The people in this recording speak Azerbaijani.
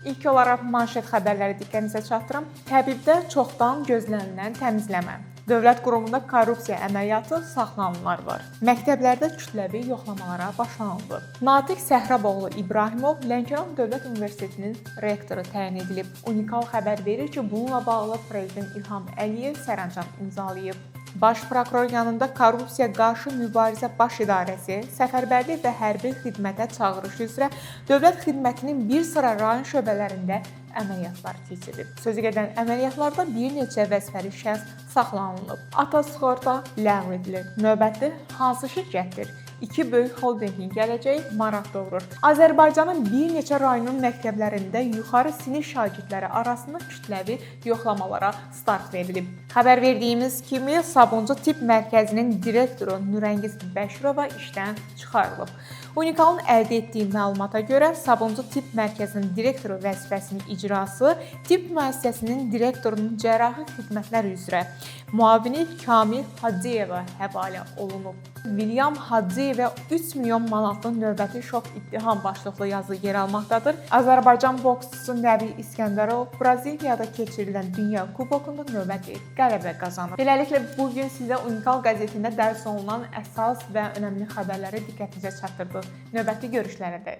İlk olaraq manşet xəbərləri diqqətinizə çatdırım. Təbibdə çoxdan gözlənilən təmizləmə. Dövlət qurumunda korrupsiya əməliyyatı saxlanılanlar var. Məktəblərdə kütləvi yoxlamalara başlanıldı. Natiq Səhraboğlu İbrahimov Lənkəran Dövlət Universitetinin rektoru təyin edilib. Unikal xəbər verir ki, bununla bağlı Prezident İlham Əliyev sərəncam imzalayıb. Baş prokuror yanında Korrupsiya qarşı mübarizə baş idarəsi səfərbərlik və hərbi xidmətə çağırış üzrə dövlət xidmətinin bir sıra rayon şöbələrində əməliyyatlar keçirilib. Sözügedən əməliyyatlarda bir neçə vəzifəli şəxs saxlanılıb. Ata sığorta ləğv edilir. Növbəti hansı şirkətdir? İki böyük holdinqin gələcəyi maraq doğurur. Azərbaycanın bir neçə rayonun məktəblərində yuxarı sinif şagirdləri arasında kütləvi yoxlamalara start verilib. Xəbər verdiyimiz kimi Sabunçu Tibb Mərkəzinin direktoru Nurəngiz Bəşirova işdən çıxarılıb. Unikalın əldə etdiyi məlumata görə Sabunçu Tibb Mərkəzinin direktoru vəzifəsinin icrası tibb müəssisəsinin direktorunun cərrahi xidmətlər üzrə müavini Kamil Hacıyeva həvalə olunub. William Hacıyevə 3 milyon manatlıq növbəti şok ittiham başlıqlı yazı yer almaqdadır. Azərbaycan boksçusu Nəbi İskəndərov Braziliyada keçirilən Dünya Kubokunda növbəti qələbə qazanıb. Beləliklə, bugün sizə Unikal qəzetində dərc olunan əsas və önəmli xəbərləri diqqətinizə çatdırdıq. Növbəti görüşlərə dək.